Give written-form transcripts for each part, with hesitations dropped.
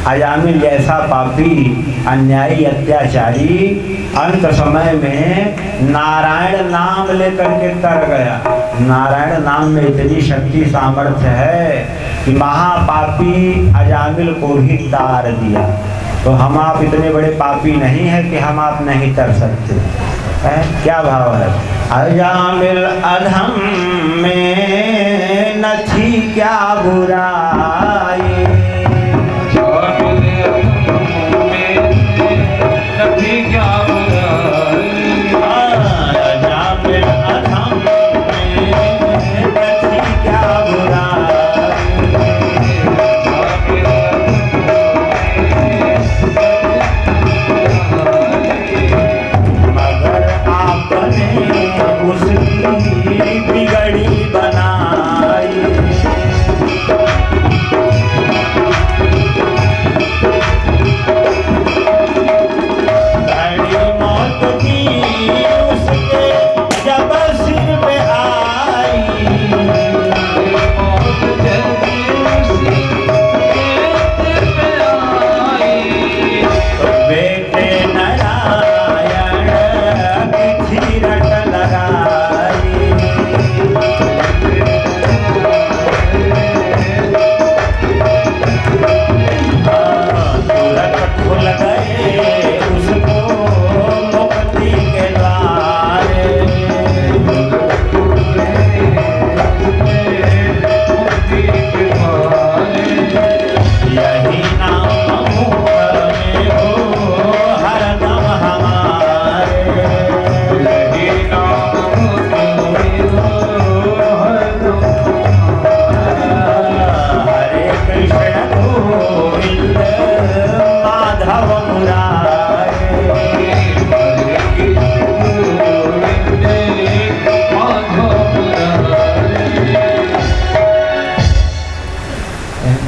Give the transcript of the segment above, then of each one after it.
अजामिल जैसा पापी, अन्यायी, अत्याचारी अंत समय में नारायण नाम लेकर के तर गया। नारायण नाम में इतनी शक्ति सामर्थ्य है कि महापापी अजामिल को भी तार दिया। तो हम आप इतने बड़े पापी नहीं है कि हम आप नहीं तर सकते है? क्या भाव है? अजामिल अधम में न थी क्या बुराई,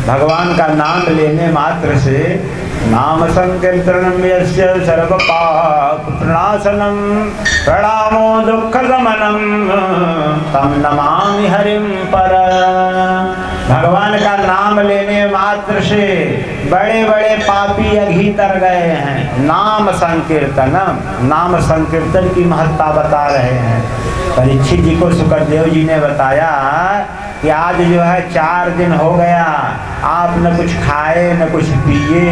भगवान का नाम लेने मात्र से नाम संकीर्तनम यस्य सर्व पाप प्रणाशनम प्रणामो दुख गमनम तम नमामि हरिम पर। भगवान का नाम लेने मात्र से बड़े बड़े पापी अघी तर गए हैं। नाम संकीर्तनम, नाम संकीर्तन की महत्ता बता रहे हैं। परीक्षित जी को सुखदेव जी ने बताया कि आज जो है 4 दिन हो गया, आप न कुछ खाए न कुछ पिए।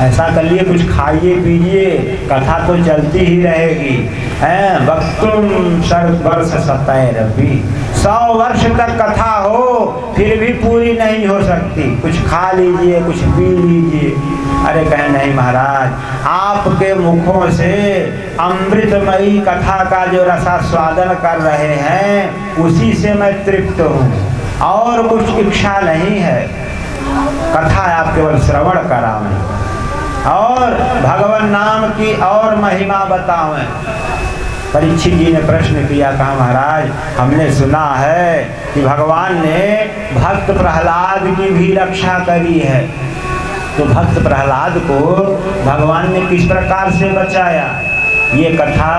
ऐसा कर लिए कुछ खाइए पीजिए, कथा तो चलती ही रहेगी। वक्तुम वर्ष 100 वर्ष तक कथा हो फिर भी पूरी नहीं हो सकती। कुछ खा लीजिए, कुछ पी लीजिए। अरे कहे नहीं महाराज, आपके मुखों से अमृतमयी कथा का जो रसास्वादन कर रहे हैं उसी से मैं तृप्त हूँ और कुछ इच्छा नहीं है। कथा आप केवल श्रवण करावें और भगवान नाम की और महिमा बतावें। परीक्षित जी ने प्रश्न किया, कहा महाराज हमने सुना है कि भगवान ने भक्त प्रहलाद की भी रक्षा करी है, तो भक्त प्रहलाद को भगवान ने किस प्रकार से बचाया? ये कथा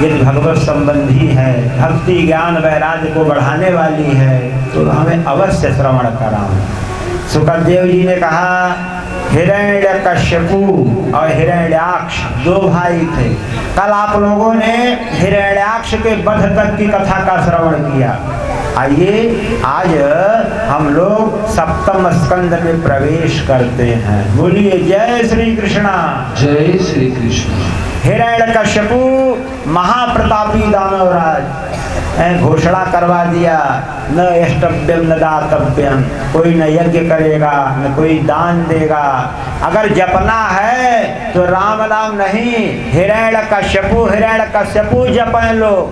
यदि भगवत संबंधी है, भक्ति ज्ञान वैराग्य को बढ़ाने वाली है तो हमें अवश्य श्रवण कराएं। सुखदेव जी ने कहा हिरण्यकश्यपु और हिरण्याक्ष 2 भाई थे। कल आप लोगों ने हिरण्याक्ष के वध तक की कथा का श्रवण किया। आइए आज हम लोग 7वें स्कंद में प्रवेश करते हैं। बोलिए जय श्री कृष्णा। जय श्री कृष्ण। हिरण्यकश्यपु महाप्रतापी दानवराज घोषणा करवा दिया, न यष्टव्यम न दातव्यम, कोई न यज्ञ करेगा न कोई दान देगा। अगर जपना है तो राम नाम नहीं, हिरण्यकश्यपु जपें लोग।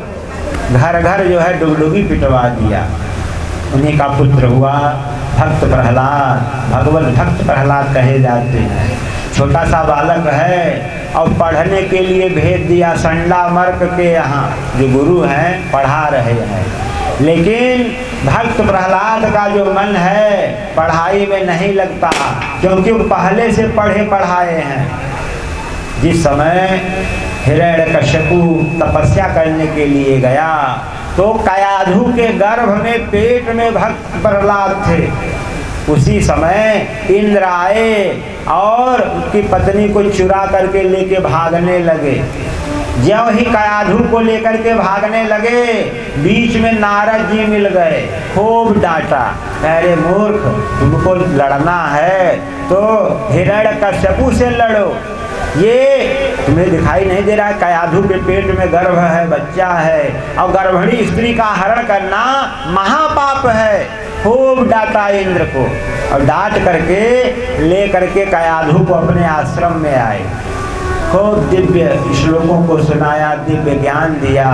घर घर जो है डुगडुगी पिटवा दिया। उन्हीं का पुत्र हुआ भक्त प्रहलाद। भगवत भक्त प्रहलाद कहे जाते हैं। छोटा सा बालक है और पढ़ने के लिए भेज दिया संडा मर्क के यहाँ, जो गुरु हैं पढ़ा रहे हैं। लेकिन भक्त प्रहलाद का जो मन है पढ़ाई में नहीं लगता, क्योंकि वो पहले से पढ़े पढ़ाए हैं। जिस समय हिरण्यकश्यपु तपस्या करने के लिए गया तो कयाधु के गर्भ में पेट में भक्त प्रहलाद थे। उसी समय इंद्र आए और उसकी पत्नी को चुरा करके लेके भागने लगे। ज्यों ही कयाधु को लेकर के भागने लगे, बीच में नारद जी मिल गए, खूब डांटा, अरे मूर्ख, तुमको लड़ना है तो हिरण्यकश्यपु से लड़ो। ये तुम्हें दिखाई नहीं दे रहा है कयाधु के पेट में गर्भ है, बच्चा है, और गर्भिणी स्त्री का हरण करना महापाप है। खूब डांटा इंद्र को, और डांट करके ले करके कयाधु को अपने आश्रम में आए। खूब दिव्य श्लोकों को सुनाया, दिव्य ज्ञान दिया।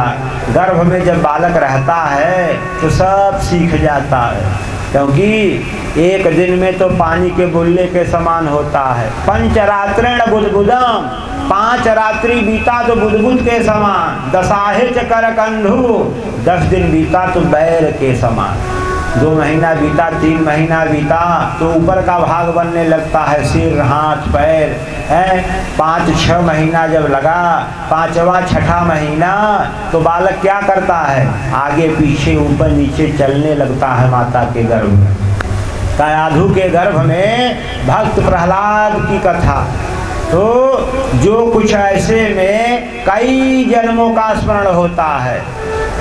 गर्भ में जब बालक रहता है तो सब सीख जाता है, क्योंकि एक दिन में तो पानी के बुल्ले के समान होता है। पंचरात्रेण बुद्बुदम, 5 रात्रि बीता तो बुद्बुद के समान। दशाहे च करकंधु, 10 दिन बीता तो बैर के समान। 2 महीना बीता, 3 महीना बीता तो ऊपर का भाग बनने लगता है, सिर, हाथ, पैर है। 5-6 महीना जब लगा, 5वां 6ठा महीना तो बालक क्या करता है, आगे पीछे ऊपर नीचे चलने लगता है माता के गर्भ में। कयाधु के गर्भ में भक्त प्रहलाद की कथा। तो जो कुछ ऐसे में कई जन्मों का स्मरण होता है।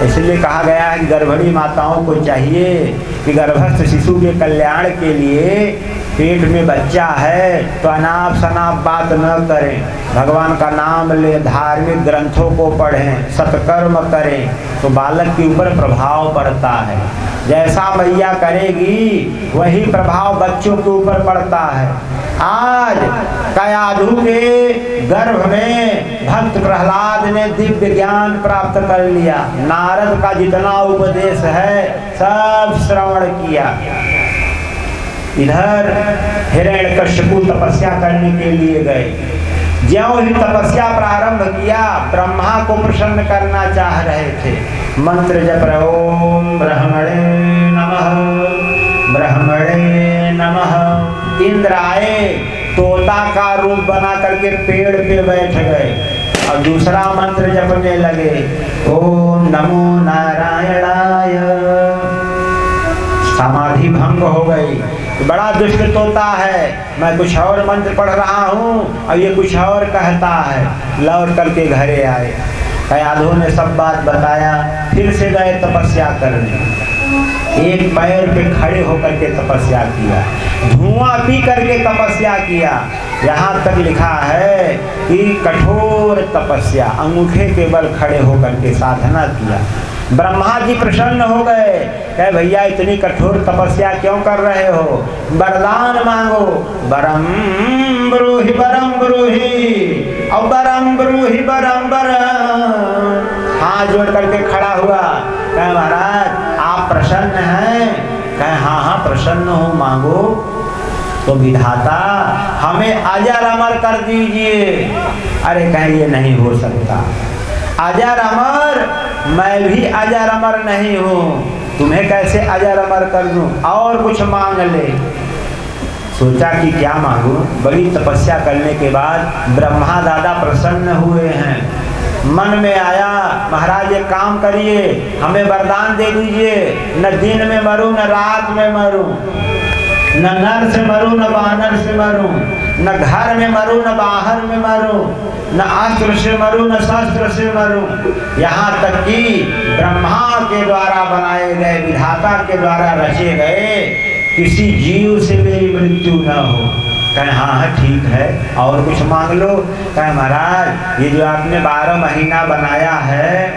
इसलिए कहा गया है कि गर्भिणी माताओं को चाहिए कि गर्भस्थ शिशु के कल्याण के लिए, पेट में बच्चा है तो अनाप शनाप बात न करें, भगवान का नाम ले, धार्मिक ग्रंथों को पढ़ें, सत्कर्म करें, तो बालक के ऊपर प्रभाव पड़ता है। जैसा मैया करेगी वही प्रभाव बच्चों के ऊपर पड़ता है। आज कयाधु के गर्भ में भक्त प्रहलाद ने दिव्य ज्ञान प्राप्त कर लिया। नारद का जितना उपदेश है सब श्रवण किया। इधर हिरण्यकश्यपु तपस्या करने के लिए गए। ज्यों ही तपस्या प्रारंभ किया, ब्रह्मा को प्रसन्न करना चाह रहे थे। मंत्र जप रहे, ओम ब्रह्मणे नमः, ब्रह्मणे नमः। इंद्र आए, तोता का रूप बना करके पेड़ पे बैठ गए और दूसरा मंत्र जपने लगे, ओम नमो नारायणाय। समाधि भंग हो गई। बड़ा दुष्ट तोता है, मैं कुछ और मंत्र पढ़ रहा हूँ और ये कुछ और कहता है। लौट करके घरे आए, कयाधु ने सब बात बताया। फिर से गए तपस्या करने, एक पैर पे खड़े होकर के तपस्या किया, धुआं पी करके तपस्या किया। यहाँ तक लिखा है कि कठोर तपस्या, अंगूठे के बल खड़े होकर के साधना किया। ब्रह्मा जी प्रसन्न हो गए, कहे भैया इतनी कठोर तपस्या क्यों कर रहे हो, वरदान मांगो। वरम ब्रूहि वरम ब्रूहि, और वरम ब्रूहि वरम वरम। हाथ जोड़ करके खड़ा हुआ, कहे महाराज आप प्रसन्न हैं? कहे हाँ हाँ प्रसन्न हूँ, मांगो। तो विधाता हमें अजर अमर कर दीजिए। अरे कहे ये नहीं हो सकता, अजर अमर, मैं भी अजर अमर नहीं हूँ, तुम्हें कैसे अजर अमर कर दूँ, और कुछ मांग ले। सोचा कि क्या मांगू। बड़ी तपस्या करने के बाद ब्रह्मा दादा प्रसन्न हुए हैं। मन में आया महाराज एक काम करिए, हमें वरदान दे दीजिए, न दिन में मरूं न रात में मरूं, न नर से मरूं न बानर से मरूं, न घर में मरूं न बाहर में मरूं, न अस्त्र से मरूं न शस्त्र से मरूं। यहाँ तक कि ब्रह्मा के द्वारा बनाए गए, विधाता के द्वारा रचे गए किसी जीव से मेरी मृत्यु न हो। कहे हाँ हाँ ठीक है, और कुछ मांग लो। कहे महाराज ये जो आपने 12 महीना बनाया है,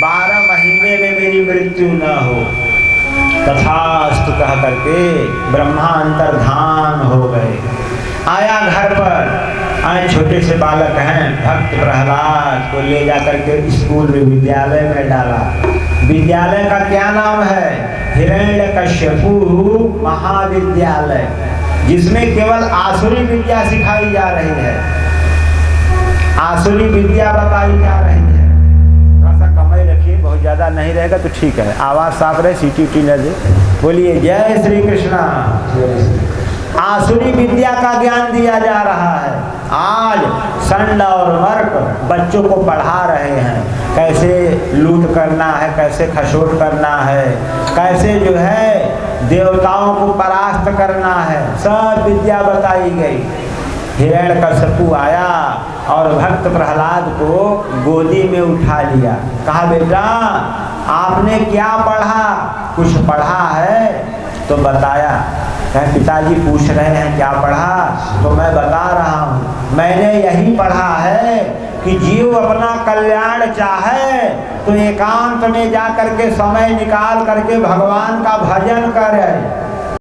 12 महीने में मेरी मृत्यु न हो। तथास्तु कह करके ब्रह्मा अंतर्धान हो गए। आया घर पर, आए छोटे से बालक हैं, भक्त प्रहलाद को ले जा करके स्कूल में, विद्यालय में डाला। विद्यालय का क्या नाम है? हिरण्यकश्यपु महाविद्यालय, जिसमें केवल आसुरी विद्या सिखाई जा रही है, आसुरी विद्या बताई जा रही है। थोड़ा सा कमाई रखिए, बहुत ज़्यादा नहीं रहेगा तो ठीक है, आवाज़ साफ रहे, सीटी उटी न दे। बोलिए जय श्री कृष्णा। आसुरी विद्या का ज्ञान दिया जा रहा है। आज संड और वर्क बच्चों को पढ़ा रहे हैं, कैसे लूट करना है, कैसे खसोट करना है, कैसे जो है देवताओं को परास्त करना है, सब विद्या बताई गई। हिरण्यकश्यपु आया और भक्त प्रहलाद को गोदी में उठा लिया। कहा बेटा आपने क्या पढ़ा, कुछ पढ़ा है? तो बताया। कहे पिताजी पूछ रहे हैं क्या पढ़ा, तो मैं बता रहा हूँ। मैंने यही पढ़ा है कि जीव अपना कल्याण चाहे तो एकांत में जा करके समय निकाल करके भगवान का भजन करे।